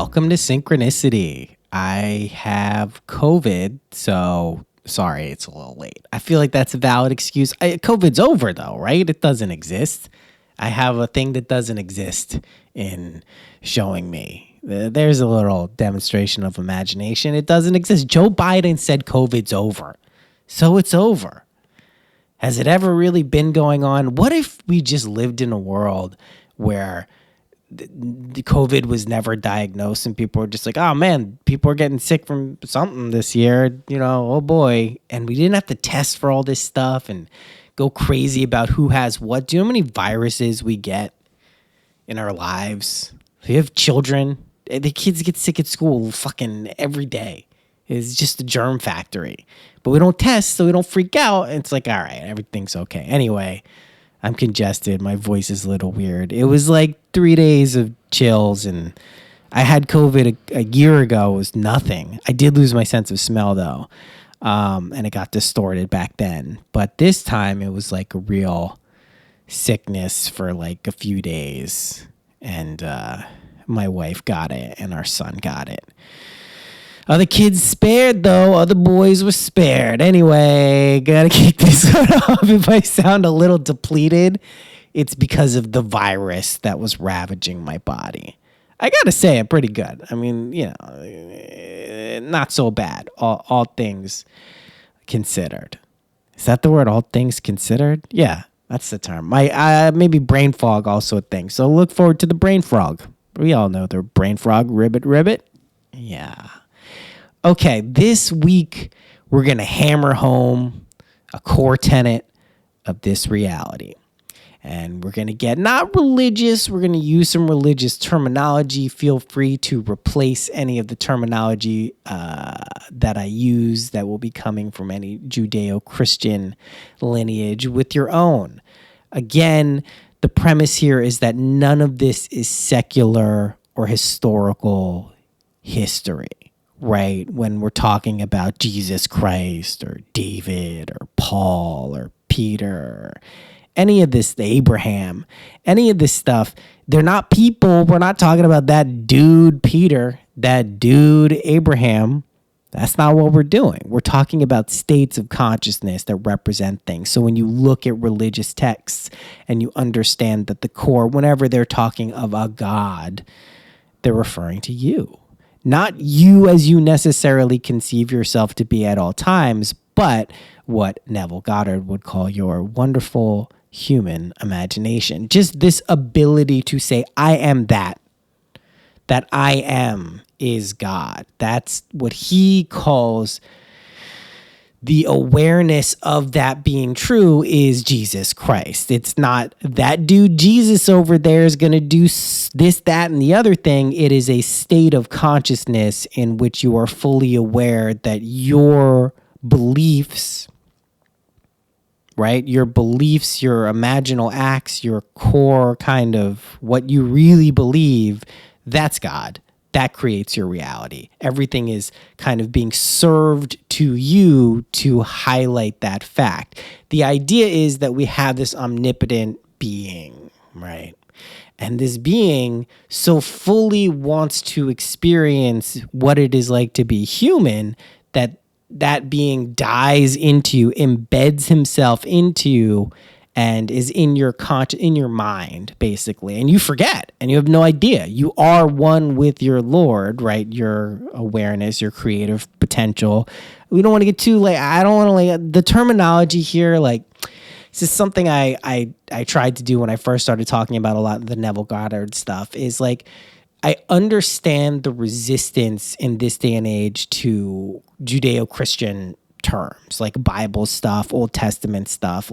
Welcome to Synchronicity. I have COVID, so sorry it's a little late. I feel like that's a valid excuse. COVID's over though, right? It doesn't exist. I have a thing that doesn't exist in showing me. There's a little demonstration of imagination. It doesn't exist. Joe Biden said COVID's over, so it's over. Has it ever really been going on? What if we just lived in a world where the COVID was never diagnosed and people were just like, oh man, people are getting sick from something this year, oh boy. And we didn't have to test for all this stuff and go crazy about who has what. Do you know how many viruses we get in our lives? We have children. The kids get sick at school fucking every day. It's just a germ factory. But we don't test, so we don't freak out. It's like, all right, everything's okay. Anyway, I'm congested. My voice is a little weird. It was like 3 days of chills, and I had COVID a year ago. It was nothing. I did lose my sense of smell, though, and it got distorted back then. But this time, it was like a real sickness for like a few days, and my wife got it, and our son got it. Other kids spared, though. Other boys were spared. Anyway, gotta kick this one off. If I sound a little depleted, it's because of the virus that was ravaging my body. I gotta say, I'm pretty good. I mean, not so bad. All things considered. Is that the word, all things considered? Yeah, that's the term. Maybe brain fog also a thing. So look forward to the brain frog. We all know the brain frog, ribbit. Yeah. Okay, this week we're going to hammer home a core tenet of this reality. And we're going to get not religious, we're going to use some religious terminology. Feel free to replace any of the terminology that I use that will be coming from any Judeo-Christian lineage with your own. Again, the premise here is that none of this is secular or historical history. Right, when we're talking about Jesus Christ or David or Paul or Peter or any of this, Abraham, any of this stuff, they're not people. We're not talking about that dude Peter, that dude Abraham. That's not what we're doing. We're talking about states of consciousness that represent things. So when you look at religious texts and you understand that the core, whenever they're talking of a God, they're referring to you. Not you as you necessarily conceive yourself to be at all times, but what Neville Goddard would call your wonderful human imagination. Just this ability to say, I am that. That I am is God. That's what he calls the awareness of that being true is Jesus Christ. It's not that dude Jesus over there is going to do this, that, and the other thing. It is a state of consciousness in which you are fully aware that your beliefs, right? Your beliefs, your imaginal acts, your core kind of what you really believe, that's God. That creates your reality. Everything is kind of being served to you to highlight that fact. The idea is that we have this omnipotent being, right? And this being so fully wants to experience what it is like to be human that that being dives into you, embeds himself into you, and is in your in your mind, basically. And you forget, and you have no idea. You are one with your Lord, right? Your awareness, your creative potential. We don't want to get too, I don't want to, the terminology here, this is something I tried to do when I first started talking about a lot of the Neville Goddard stuff, is I understand the resistance in this day and age to Judeo-Christian terms, like Bible stuff, Old Testament stuff.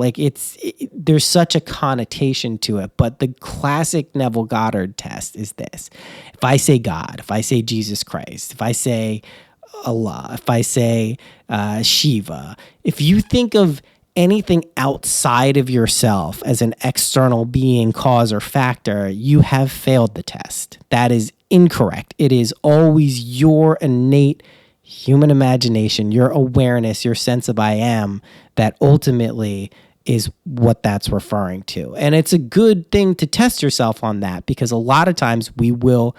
There's such a connotation to it, but the classic Neville Goddard test is this. If I say God, if I say Jesus Christ, if I say Allah, if I say Shiva, if you think of anything outside of yourself as an external being, cause, or factor, you have failed the test. That is incorrect. It is always your innate human imagination, your awareness, your sense of I am, that ultimately is what that's referring to. And it's a good thing to test yourself on that, because a lot of times we will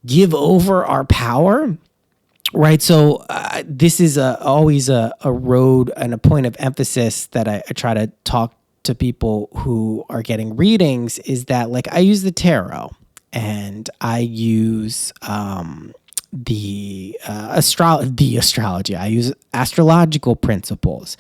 give over our power, right? So this is always a road and a point of emphasis that I try to talk to people who are getting readings, is that like I use the tarot and I use the astrology. I use astrological principles.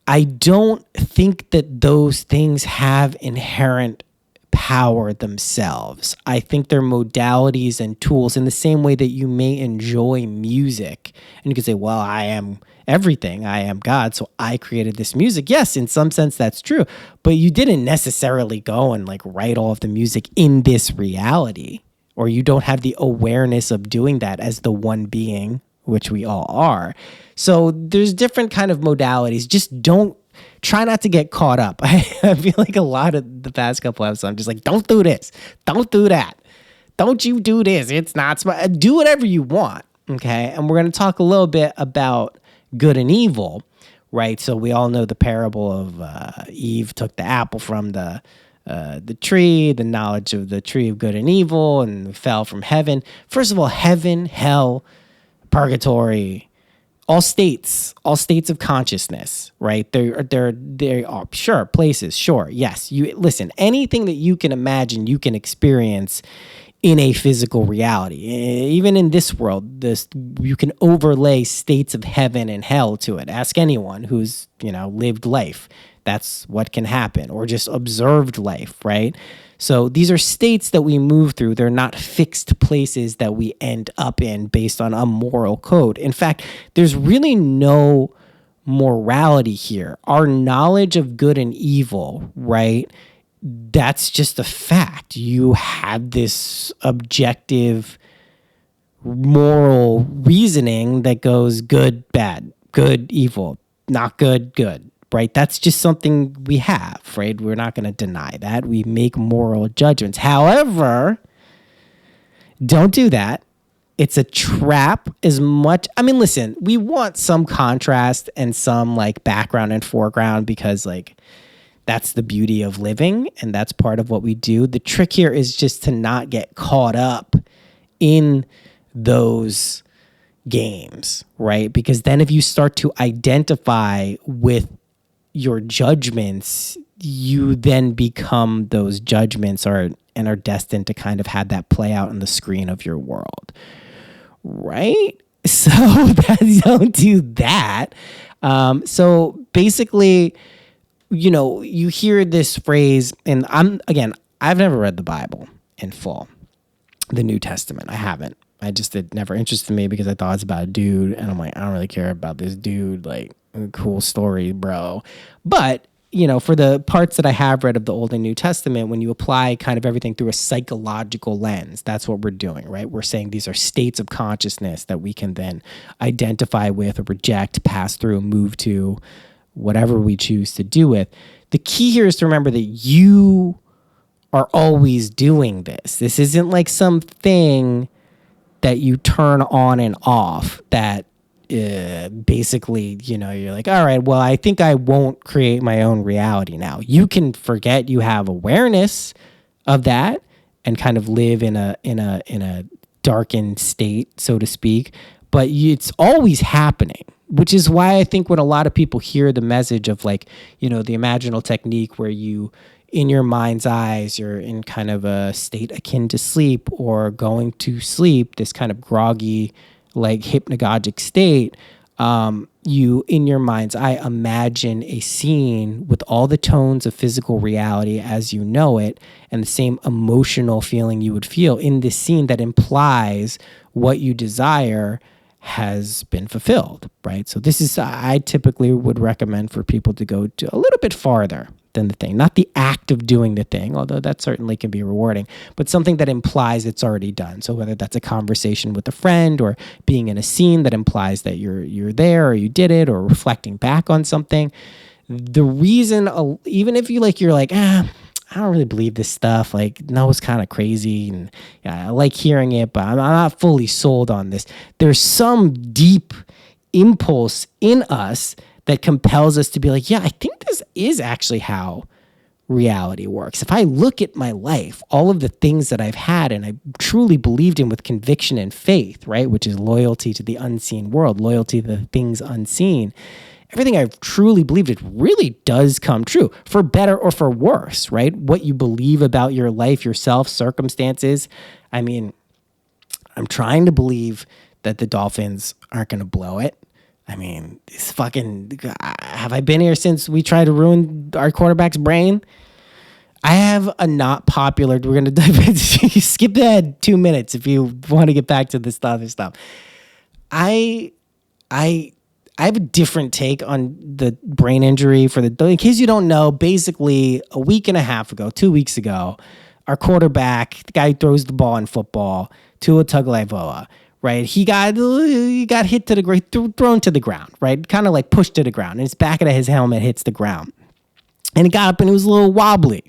I don't think that those things have inherent power themselves. I think they're modalities and tools in the same way that you may enjoy music. And you can say, well, I am everything. I am God, so I created this music. Yes, in some sense that's true. But you didn't necessarily go and like write all of the music in this reality, or you don't have the awareness of doing that as the one being, which we all are. So there's different kind of modalities. Just try not to get caught up. I feel like a lot of the past couple episodes, I'm just like, don't do this. Don't do that. Don't you do this. It's not smart. Do whatever you want. Okay. And we're going to talk a little bit about good and evil, right? So we all know the parable of Eve took the apple from the tree, the knowledge of the tree of good and evil, and fell from heaven. First of all, heaven, hell, purgatory, all states of consciousness, right? They are sure places, sure, yes. You listen, anything that you can imagine, you can experience in a physical reality. Even in this world, you can overlay states of heaven and hell to it. Ask anyone who's lived life. That's what can happen, or just observed life, right? So these are states that we move through. They're not fixed places that we end up in based on a moral code. In fact, there's really no morality here. Our knowledge of good and evil, right? That's just a fact. You have this objective moral reasoning that goes good, bad, good, evil, not good, good. Right? That's just something we have, right? We're not going to deny that. We make moral judgments. However, don't do that. It's a trap as much. I mean, listen, we want some contrast and some like background and foreground because like that's the beauty of living and that's part of what we do. The trick here is just to not get caught up in those games, right? Because then if you start to identify with your judgments, you then become those judgments and are destined to kind of have that play out on the screen of your world, right? So don't do that. So basically, you hear this phrase, and I've never read the Bible in full, the New Testament. I haven't. It never interested me because I thought it's about a dude, and I'm like, I don't really care about this dude, like, cool story, bro. But, for the parts that I have read of the Old and New Testament, when you apply kind of everything through a psychological lens, that's what we're doing, right? We're saying these are states of consciousness that we can then identify with or reject, pass through, move to, whatever we choose to do with. The key here is to remember that you are always doing this. This isn't like something that you turn on and off that basically, you're like, all right, well, I think I won't create my own reality now. You can forget you have awareness of that and kind of live in a darkened state, so to speak, but it's always happening, which is why I think when a lot of people hear the message of like, the imaginal technique where you, in your mind's eyes, you're in kind of a state akin to sleep or going to sleep, this kind of groggy, like hypnagogic state, you, in your mind's eye, imagine a scene with all the tones of physical reality as you know it, and the same emotional feeling you would feel in this scene that implies what you desire has been fulfilled, right? So this is, I typically would recommend for people to go to a little bit farther than the thing, not the act of doing the thing, although that certainly can be rewarding, but something that implies it's already done. So whether that's a conversation with a friend or being in a scene that implies that you're there or you did it, or reflecting back on something. The reason, even if you're like, I don't really believe this stuff, like, no, it's kind of crazy, and I like hearing it, but I'm not fully sold on this. There's some deep impulse in us that compels us to be like, yeah, I think this is actually how reality works. If I look at my life, all of the things that I've had and I truly believed in with conviction and faith, right, which is loyalty to the unseen world, loyalty to the things unseen, everything I've truly believed, it really does come true, for better or for worse, right? What you believe about your life, yourself, circumstances. I mean, I'm trying to believe that the Dolphins aren't going to blow it. I mean, this fucking, have I been here since we tried to ruin our quarterback's brain? I have a not popular, we're going to dive into, skip ahead 2 minutes if you want to get back to this other stuff. I have a different take on the brain injury for in case you don't know, basically a week and a half ago, 2 weeks ago, our quarterback, the guy who throws the ball in football, Tua Tagovailoa, right? He got hit to the ground, thrown to the ground, right? Kind of like pushed to the ground. And his back of his helmet hits the ground. And he got up and it was a little wobbly.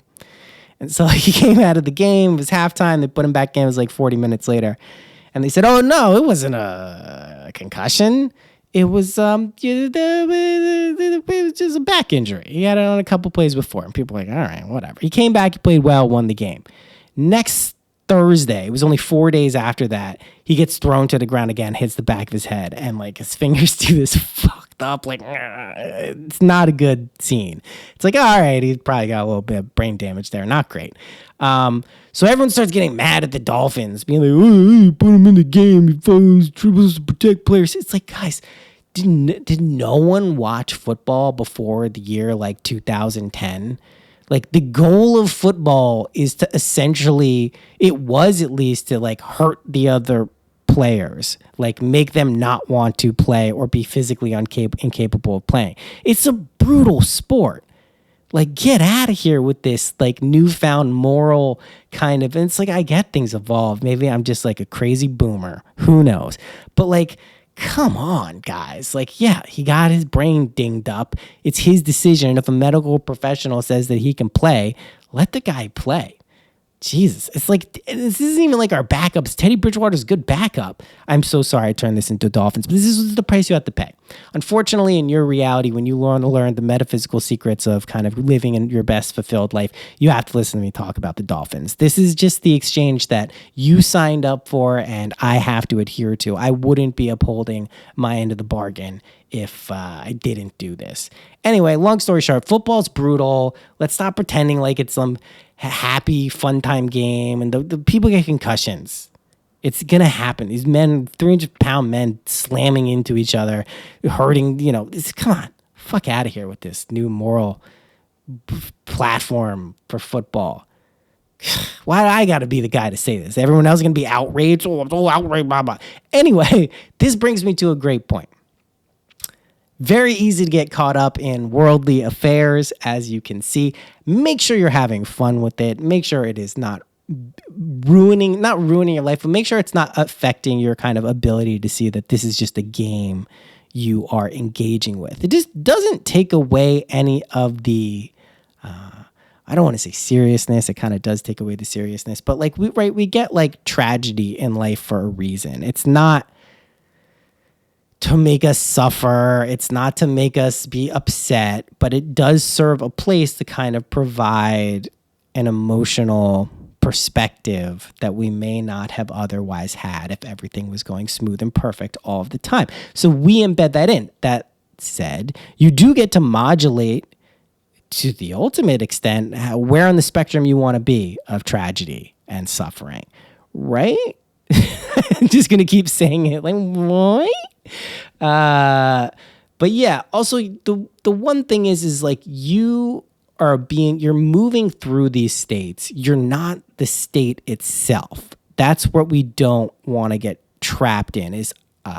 And so he came out of the game. It was halftime. They put him back in. It was like 40 minutes later. And they said, oh, no, it wasn't a concussion. It was just a back injury. He had it on a couple plays before. And people were like, all right, whatever. He came back. He played well, won the game. Next Thursday, it was only 4 days after that, he gets thrown to the ground again, hits the back of his head, and like his fingers do this fucked up, like, it's not a good scene. It's like, all right, he's probably got a little bit of brain damage there. Not great. So everyone starts getting mad at the Dolphins, being like, oh, put him in the game. He was supposed to protect players. It's like, guys, did no one watch football before the year like 2010? Like, the goal of football is to essentially, it was at least to like hurt the other players, like make them not want to play or be physically incapable of playing. It's a brutal sport. Like, get out of here with this like newfound moral kind of, and it's like, I get things evolve. Maybe I'm just like a crazy boomer. Who knows? But like, come on, guys. Like, yeah, he got his brain dinged up. It's his decision. And if a medical professional says that he can play, let the guy play. Jesus. It's like, this isn't even like our backups. Teddy Bridgewater's a good backup. I'm so sorry I turned this into Dolphins, but this is the price you have to pay. Unfortunately, in your reality, when you learn the metaphysical secrets of kind of living in your best fulfilled life, you have to listen to me talk about the Dolphins. This is just the exchange that you signed up for and I have to adhere to. I wouldn't be upholding my end of the bargain if I didn't do this. Anyway, long story short, football's brutal. Let's stop pretending like it's some happy, fun time game and the people get concussions. It's going to happen. These men, 300-pound men slamming into each other, hurting, come on, fuck out of here with this new moral platform for football. Why do I got to be the guy to say this? Everyone else is going to be outraged. Oh, I'm so outraged, blah, blah. Anyway, this brings me to a great point. Very easy to get caught up in worldly affairs, as you can see. Make sure you're having fun with it. Make sure it is not ruining your life, but make sure it's not affecting your kind of ability to see that this is just a game you are engaging with. It just doesn't take away any of the, I don't want to say seriousness. It kind of does take away the seriousness, but like we get like tragedy in life for a reason. It's not to make us suffer. It's not to make us be upset, but it does serve a place to kind of provide an emotional perspective that we may not have otherwise had if everything was going smooth and perfect all of the time. So we embed that in. That said, you do get to modulate to the ultimate extent where on the spectrum you want to be of tragedy and suffering, right? I'm just going to keep saying it like, what? But yeah, also the one thing is like you're moving through these states. You're not the state itself. That's what we don't want to get trapped in, is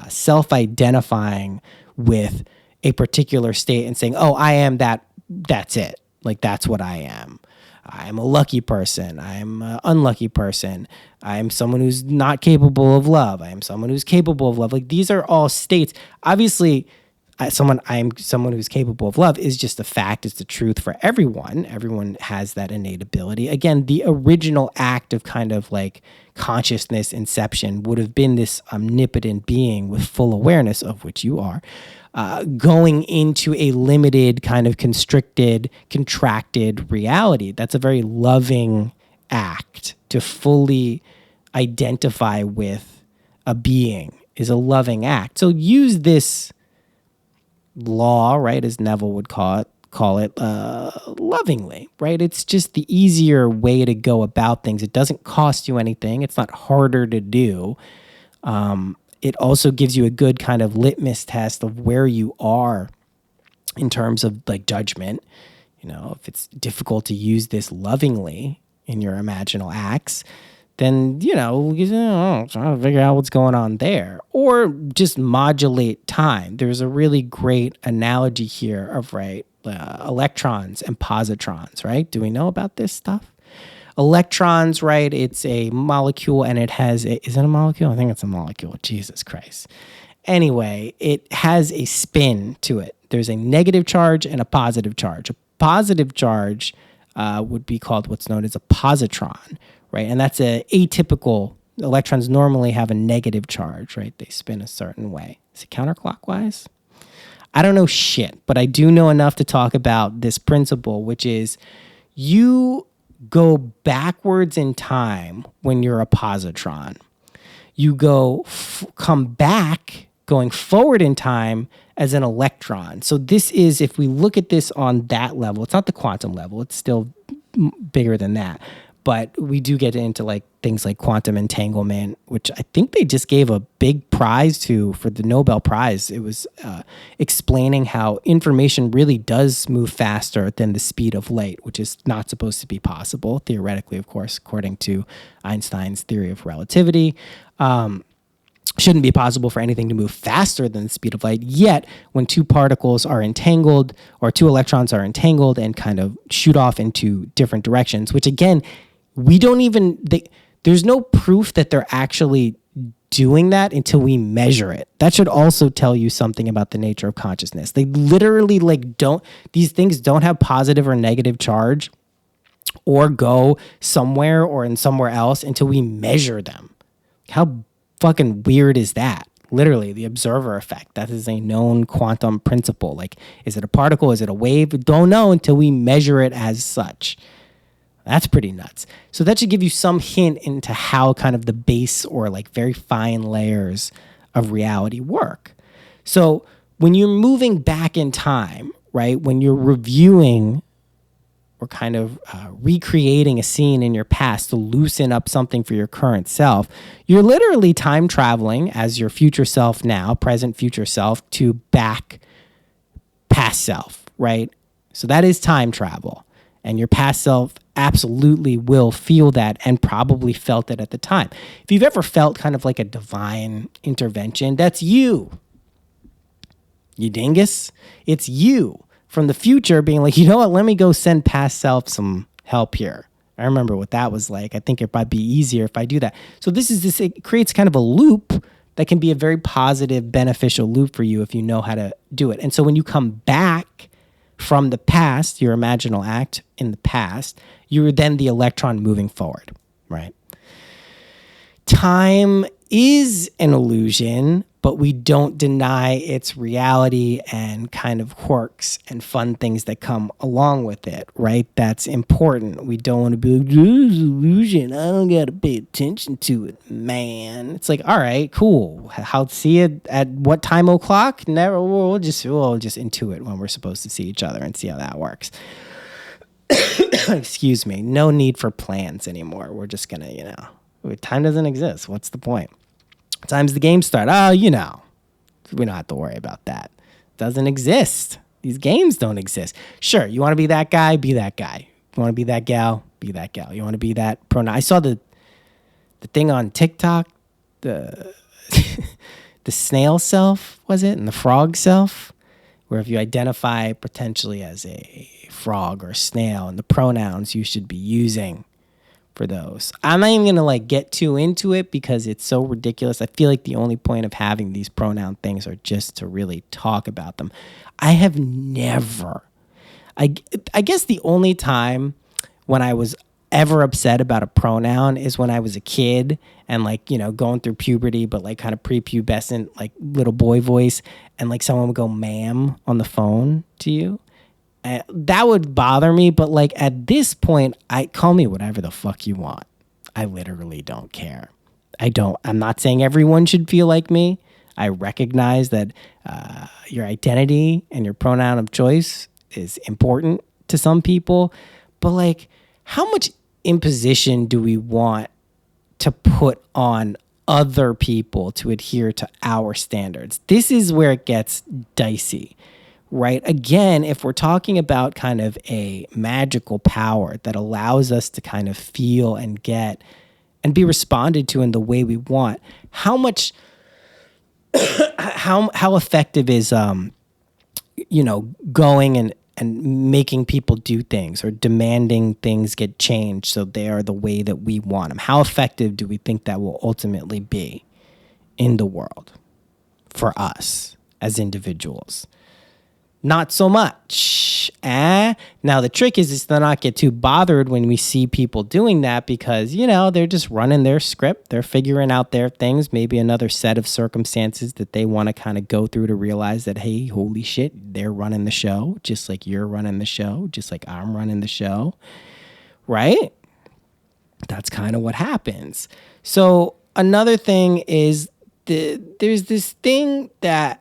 self-identifying with a particular state and saying, oh, I am that. That's it. Like, that's what I am. I'm a lucky person. I'm an unlucky person. I'm someone who's not capable of love. I am someone who's capable of love. Like, these are all states. Obviously, I'm someone who's capable of love is just a fact. It's the truth for everyone. Everyone has that innate ability. Again, the original act of kind of like consciousness inception would have been this omnipotent being with full awareness, of which you are, going into a limited kind of constricted, contracted reality. That's a very loving act. To fully identify with a being is a loving act. So use this law, right, as Neville would call it, lovingly, right? It's just the easier way to go about things. It doesn't cost you anything. It's not harder to do. It also gives you a good kind of litmus test of where you are in terms of like judgment. You know, if it's difficult to use this lovingly in your imaginal acts, then, trying to figure out what's going on there. Or just modulate time. There's a really great analogy here of, electrons and positrons, right? Do we know about this stuff? Electrons, right, it's a molecule and it has is it a molecule? I think it's a molecule. Jesus Christ. Anyway, it has a spin to it. There's a negative charge and a positive charge. A positive charge would be called what's known as a positron, right? And that's a atypical. Electrons normally have a negative charge, right? They spin a certain way. Is it counterclockwise? I don't know shit, but I do know enough to talk about this principle, which is you go backwards in time when you're a positron. You come back going forward in time as an electron. So this is, if we look at this on that level, it's not the quantum level, it's still bigger than that. But we do get into like things like quantum entanglement, which I think they just gave a big prize for the Nobel Prize. It was explaining how information really does move faster than the speed of light, which is not supposed to be possible, theoretically, of course, according to Einstein's theory of relativity. Shouldn't be possible for anything to move faster than the speed of light. Yet, when two particles are entangled or two electrons are entangled and kind of shoot off into different directions, which again, there's no proof that they're actually doing that until we measure it. That should also tell you something about the nature of consciousness. They literally these things don't have positive or negative charge or go somewhere or in somewhere else until we measure them. How fucking weird is that? Literally, the observer effect. That is a known quantum principle. Like, is it a particle? Is it a wave? We don't know until we measure it as such. That's pretty nuts. So that should give you some hint into how kind of the base or like very fine layers of reality work. So when you're moving back in time, right, when you're reviewing or kind of recreating a scene in your past to loosen up something for your current self, you're literally time traveling as your future self now, present future self, to back past self, right? So that is time travel. And your past self absolutely will feel that and probably felt it at the time. If you've ever felt kind of like a divine intervention, that's you. You dingus. It's you from the future being like, you know what, let me go send past self some help here. I remember what that was like. I think it might be easier if I do that. So it creates kind of a loop that can be a very positive, beneficial loop for you if you know how to do it. And so when you come back from the past, your imaginal act in the past, you're then the electron moving forward, right? Time is an illusion, but we don't deny its reality and kind of quirks and fun things that come along with it, right? That's important. We don't want to be like, this is illusion. I don't got to pay attention to it, man. It's like, all right, cool. How see it at what time o'clock? Never. We'll just intuit when we're supposed to see each other and see how that works. Excuse me. No need for plans anymore. We're just going to, time doesn't exist. What's the point? What time's the game start? Oh, we don't have to worry about that. It doesn't exist. These games don't exist. Sure, you want to be that guy? Be that guy. You want to be that gal? Be that gal. You want to be that pronoun? I saw the thing on TikTok, the the snail self, was it? And the frog self, where if you identify potentially as a frog or snail and the pronouns you should be using for those. I'm not even going to like get too into it because it's so ridiculous. I feel like the only point of having these pronoun things are just to really talk about them. I have never, I guess the only time when I was ever upset about a pronoun is when I was a kid and like, you know, going through puberty, but like kind of prepubescent, like little boy voice, and like someone would go ma'am on the phone to you. That would bother me, but like at this point, call me whatever the fuck you want. I literally don't care. I'm not saying everyone should feel like me. I recognize that your identity and your pronoun of choice is important to some people, but like, how much imposition do we want to put on other people to adhere to our standards? This is where it gets dicey, right? Again, if we're talking about kind of a magical power that allows us to kind of feel and get and be responded to in the way we want, how much, how effective is, going and making people do things or demanding things get changed so they are the way that we want them? How effective do we think that will ultimately be in the world for us as individuals? Not so much. Now, the trick is to not get too bothered when we see people doing that because, you know, they're just running their script. They're figuring out their things, maybe another set of circumstances that they want to kind of go through to realize that, hey, holy shit, they're running the show, just like you're running the show, just like I'm running the show, right? That's kind of what happens. So another thing is there's this thing that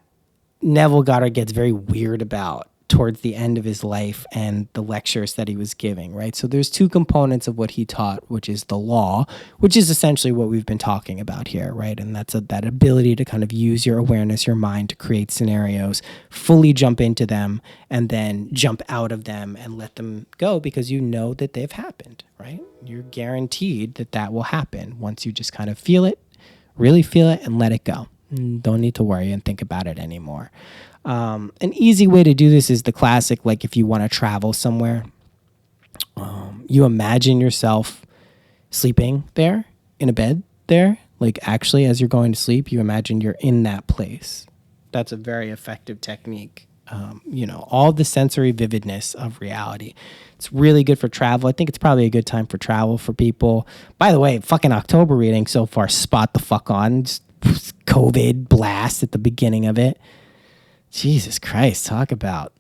Neville Goddard gets very weird about towards the end of his life and the lectures that he was giving, right? So there's two components of what he taught, which is the law, which is essentially what we've been talking about here, right? And that's that ability to kind of use your awareness, your mind to create scenarios, fully jump into them, and then jump out of them and let them go because you know that they've happened, right? You're guaranteed that that will happen once you just kind of feel it, really feel it, and let it go. Don't need to worry and think about it anymore. An easy way to do this is the classic, like if you want to travel somewhere, you imagine yourself sleeping there in a bed there. Like actually, as you're going to sleep, you imagine you're in that place. That's a very effective technique. All the sensory vividness of reality. It's really good for travel. I think it's probably a good time for travel for people. By the way, fucking October reading so far, spot the fuck on. Just COVID blast at the beginning of it. Jesus Christ, talk about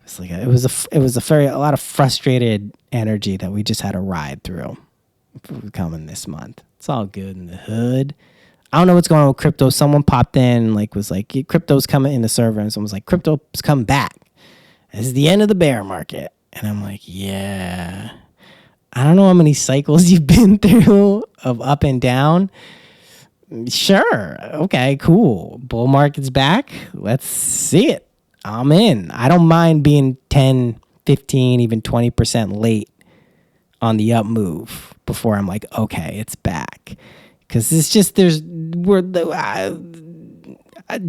it was a lot of frustrated energy that we just had to ride through coming this month. It's all good in the hood. I don't know what's going on with crypto. Someone popped in was like crypto's coming in the server, and someone was like, crypto's coming back. This is the end of the bear market. And I'm like, yeah. I don't know how many cycles you've been through of up and down. Sure. Okay, cool. Bull market's back. Let's see it. I'm in. I don't mind being 10, 15, even 20% late on the up move before I'm like, okay, it's back. Because it's just,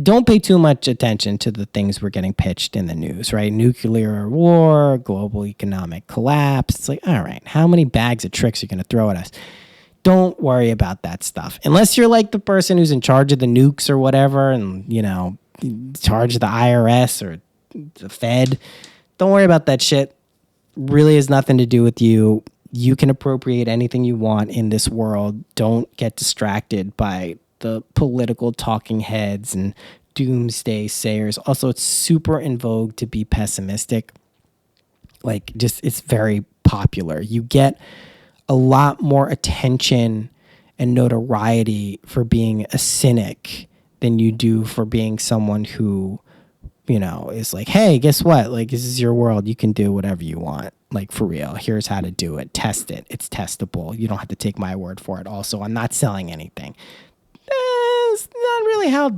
don't pay too much attention to the things we're getting pitched in the news, right? Nuclear war, global economic collapse. It's like, all right, how many bags of tricks are you going to throw at us? Don't worry about that stuff. Unless you're like the person who's in charge of the nukes or whatever and, in charge of the IRS or the Fed. Don't worry about that shit. Really has nothing to do with you. You can appropriate anything you want in this world. Don't get distracted by the political talking heads and doomsday sayers. Also, it's super in vogue to be pessimistic. It's very popular. You get a lot more attention and notoriety for being a cynic than you do for being someone who, is like, hey, guess what? Like, this is your world. You can do whatever you want. Like, for real. Here's how to do it. Test it. It's testable. You don't have to take my word for it. Also, I'm not selling anything. It's not really how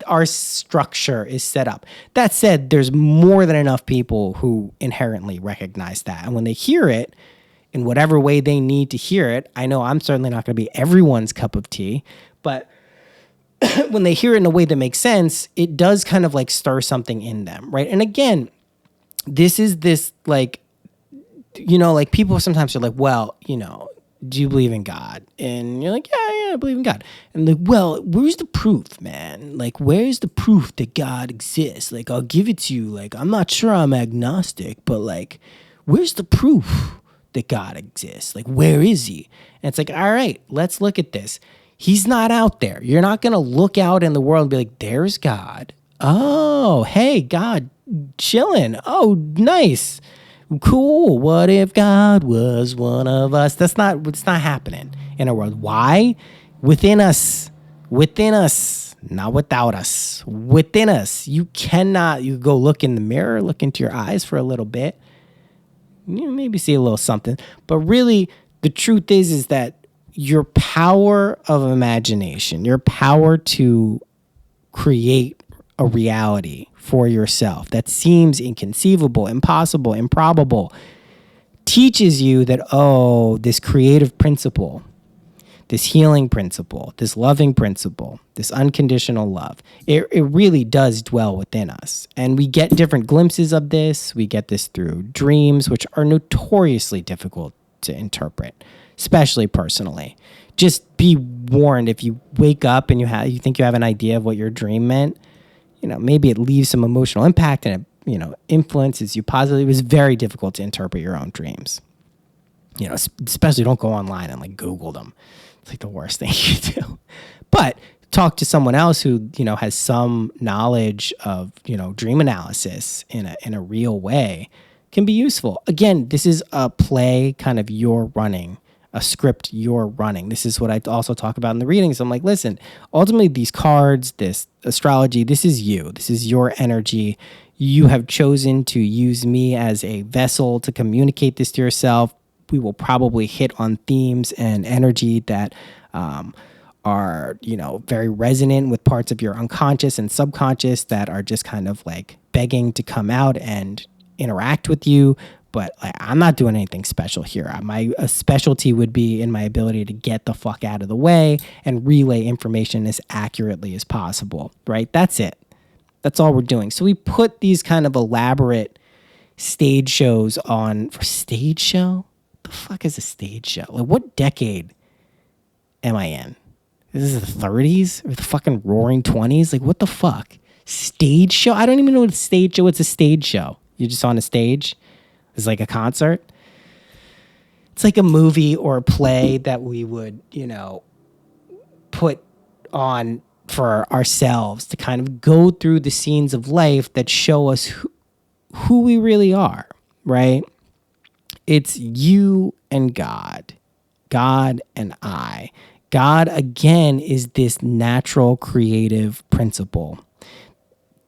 our structure is set up. That said, there's more than enough people who inherently recognize that. And when they hear it, in whatever way they need to hear it. I know I'm certainly not going to be everyone's cup of tea, but when they hear it in a way that makes sense, it does kind of like stir something in them, right? And again, this is this people sometimes are like, well, do you believe in God? And you're like, yeah, I believe in God. And like, well, where's the proof, man? Like, where's the proof that God exists? Like, I'll give it to you. Like, I'm not sure I'm agnostic, but like, where's the proof that God exists? Like, where is he? And it's like, all right, let's look at this. He's not out there. You're not going to look out in the world and be like, there's God. Oh, hey, God, chilling. Oh, nice. Cool. What if God was one of us? It's not happening in our world. Why? Within us, not without us, within us. You go look in the mirror, look into your eyes for a little bit. You maybe see a little something, but really the truth is that your power of imagination, your power to create a reality for yourself that seems inconceivable, impossible, improbable, teaches you that, oh, this creative principle, this healing principle, this loving principle, this unconditional love, it really does dwell within us. And we get different glimpses of this. We get this through dreams, which are notoriously difficult to interpret, especially personally. Just be warned, if you wake up and you think you have an idea of what your dream meant, maybe it leaves some emotional impact and it, influences you positively. It was very difficult to interpret your own dreams. Especially don't go online and like Google them. It's like the worst thing you do. But talk to someone else who, has some knowledge of, dream analysis in a real way can be useful. Again, this is a play kind of you're running, a script you're running. This is what I also talk about in the readings. I'm like, listen, ultimately these cards, this astrology, this is you. This is your energy. You have chosen to use me as a vessel to communicate this to yourself. We will probably hit on themes and energy that are, very resonant with parts of your unconscious and subconscious that are just kind of like begging to come out and interact with you. But I'm not doing anything special here. My specialty would be in my ability to get the fuck out of the way and relay information as accurately as possible, right? That's it. That's all we're doing. So we put these kind of elaborate stage shows on for stage show. What the fuck is a stage show? Like, what decade am I in? This is the 30s or the fucking roaring 20s? Like, what the fuck? Stage show? I don't even know what a stage show. It's a stage show. You're just on a stage. It's like a concert. It's like a movie or a play that we would, put on for ourselves to kind of go through the scenes of life that show us who we really are, right? It's you and God and I. God, again, is this natural creative principle.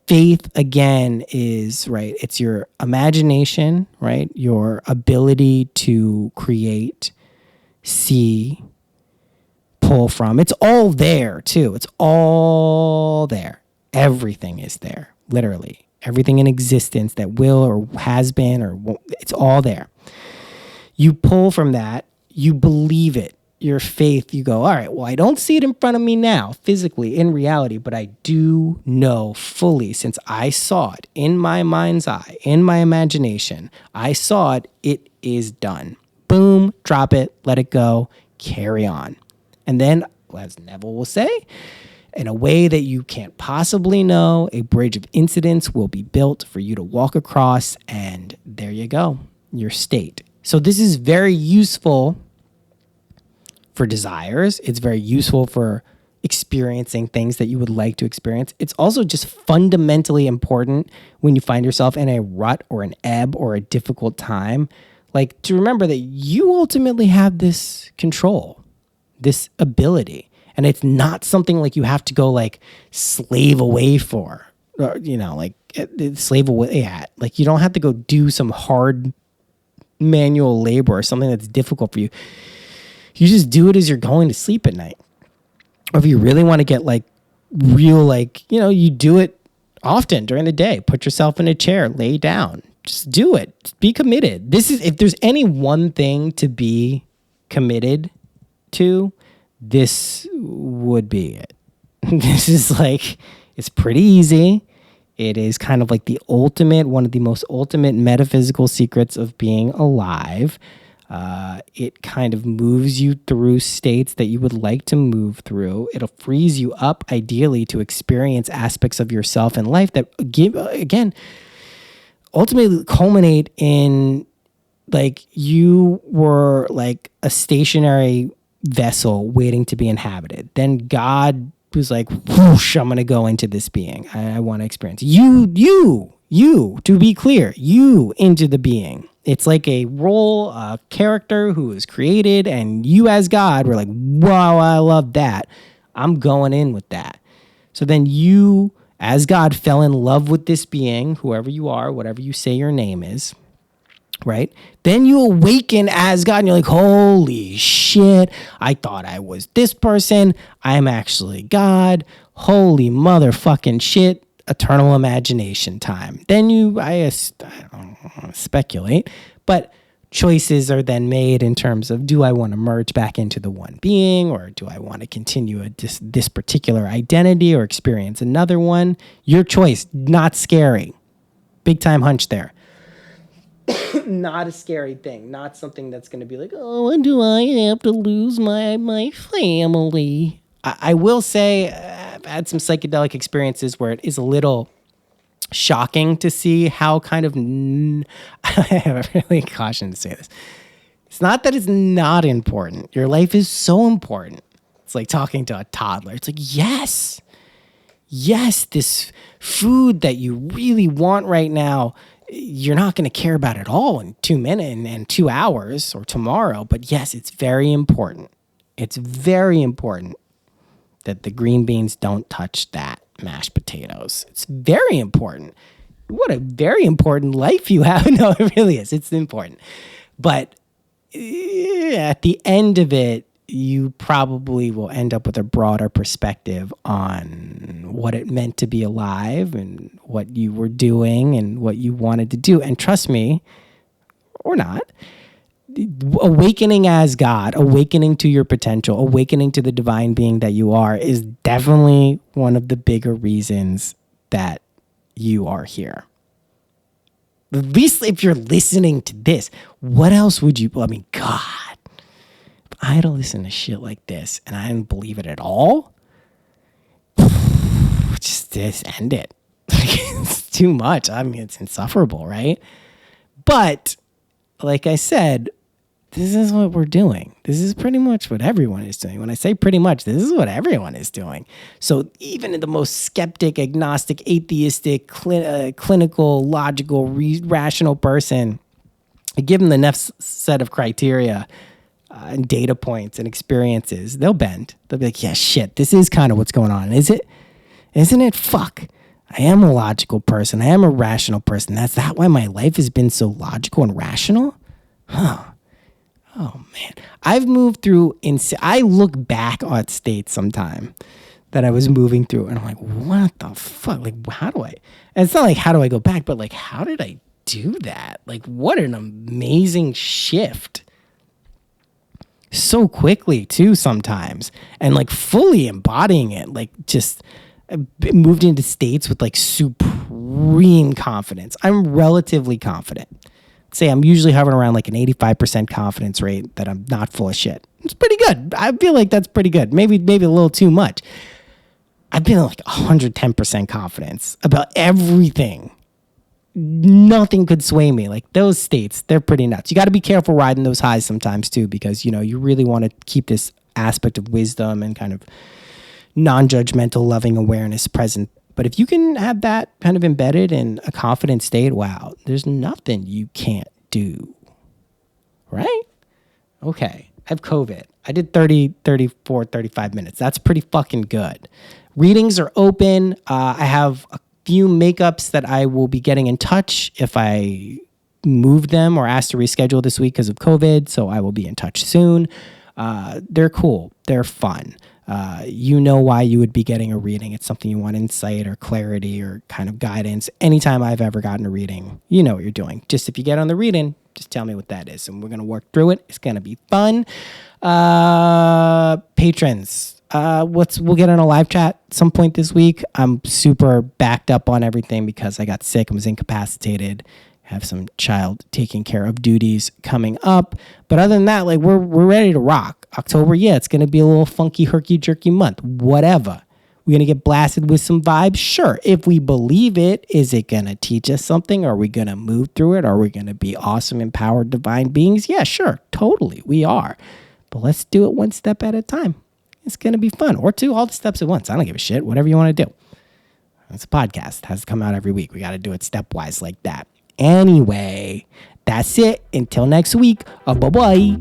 Faith, again, is, right, it's your imagination, right? Your ability to create, see, pull from. It's all there, too. It's all there. Everything is there, literally. Everything in existence that will or has been or won't, it's all there. You pull from that. You believe it. Your faith, you go, all right, well, I don't see it in front of me now, physically, in reality, but I do know fully, since I saw it in my mind's eye, in my imagination, I saw it, it is done. Boom, drop it, let it go, carry on. And then, as Neville will say, in a way that you can't possibly know, a bridge of incidents will be built for you to walk across, and there you go, your state. So this is very useful for desires. It's very useful for experiencing things that you would like to experience. It's also just fundamentally important when you find yourself in a rut or an ebb or a difficult time, like to remember that you ultimately have this control, this ability. And it's not something like you have to go like slave away for, or, like slave away at. Like you don't have to go do some hard manual labor or something that's difficult for you. You just do it as you're going to sleep at night. Or if you really want to get like real, like, you do it often during the day. Put yourself in a chair, lay down, just do it. Just be committed. This is, if there's any one thing to be committed to, this would be it. This is like, it's pretty easy. It is kind of like one of the most ultimate metaphysical secrets of being alive. It kind of moves you through states that you would like to move through. It'll freeze you up, ideally, to experience aspects of yourself and life that ultimately culminate in like you were like a stationary vessel waiting to be inhabited. Then God was like, whoosh, I'm going to go into this being. I want to experience you, to be clear, you into the being. It's like a role, a character who was created, and you as God were like, wow, I love that. I'm going in with that. So then you, as God, fell in love with this being, whoever you are, whatever you say your name is, right? Then you awaken as God, and you're like, holy shit, I thought I was this person. I'm actually God. Holy motherfucking shit. Eternal imagination time. Then I don't want to speculate, but choices are then made in terms of, do I want to merge back into the one being, or do I want to continue this particular identity or experience another one? Your choice, not scary. Big time hunch there. Not a scary thing. Not something that's going to be like, oh, do I have to lose my family? I will say I've had some psychedelic experiences where it is a little shocking to see how kind of I have a really caution to say this. It's not that it's not important. Your life is so important. It's like talking to a toddler. It's like, yes, this food that you really want right now, you're not going to care about it all in 2 minutes and 2 hours or tomorrow. But yes, it's very important. It's very important that the green beans don't touch that mashed potatoes. It's very important. What a very important life you have. No, it really is. It's important. But at the end of it, you probably will end up with a broader perspective on what it meant to be alive and what you were doing and what you wanted to do. And trust me, or not, awakening as God, awakening to your potential, awakening to the divine being that you are is definitely one of the bigger reasons that you are here. At least if you're listening to this, what else would you, God, if I had to listen to shit like this and I didn't believe it at all, just end it. It's too much. It's insufferable, right? But like I said, this is what we're doing. This is pretty much what everyone is doing. When I say pretty much, this is what everyone is doing. So even in the most skeptic, agnostic, atheistic, clinical, logical, rational person, give them the next set of criteria and data points and experiences, they'll bend. They'll be like, yeah, shit, this is kind of what's going on. Is it? Isn't it? Fuck. I am a logical person. I am a rational person. That's that why my life has been so logical and rational? Huh. Oh, man. I've moved through, I look back on states sometime that I was moving through, and I'm like, what the fuck? Like, how do I? And it's not like, how do I go back? But like, how did I do that? Like, what an amazing shift. So quickly, too, sometimes. And like, fully embodying it. Like, just moved into states with like supreme confidence. I'm relatively confident. Say I'm usually hovering around like an 85% confidence rate that I'm not full of shit. It's pretty good. I feel like that's pretty good. Maybe a little too much. I've been like 110% confidence about everything. Nothing could sway me. Like those states, they're pretty nuts. You got to be careful riding those highs sometimes too, because you really want to keep this aspect of wisdom and kind of non-judgmental, loving awareness present. But if you can have that kind of embedded in a confident state, wow, there's nothing you can't do. Right? Okay. I have COVID. I did 30, 34, 35 minutes. That's pretty fucking good. Readings are open. I have a few makeups that I will be getting in touch if I move them or asked to reschedule this week because of COVID. So I will be in touch soon. They're cool. They're fun. You know why you would be getting a reading. It's something you want insight or clarity or kind of guidance. Anytime I've ever gotten a reading, you know what you're doing. Just if you get on the reading, just tell me what that is. And we're going to work through it. It's going to be fun. Patrons, we'll get on a live chat at some point this week. I'm super backed up on everything because I got sick and was incapacitated. have some child taking care of duties coming up. But other than that, like we're ready to rock. October, yeah, it's going to be a little funky, herky jerky month. Whatever. We're going to get blasted with some vibes? Sure. If we believe it, is it going to teach us something? Are we going to move through it? Are we going to be awesome, empowered, divine beings? Yeah, sure. Totally. We are. But let's do it one step at a time. It's going to be fun. Or two, all the steps at once. I don't give a shit. Whatever you want to do. It's a podcast. It has to come out every week. We got to do it stepwise like that. Anyway, that's it. Until next week. Bye-bye.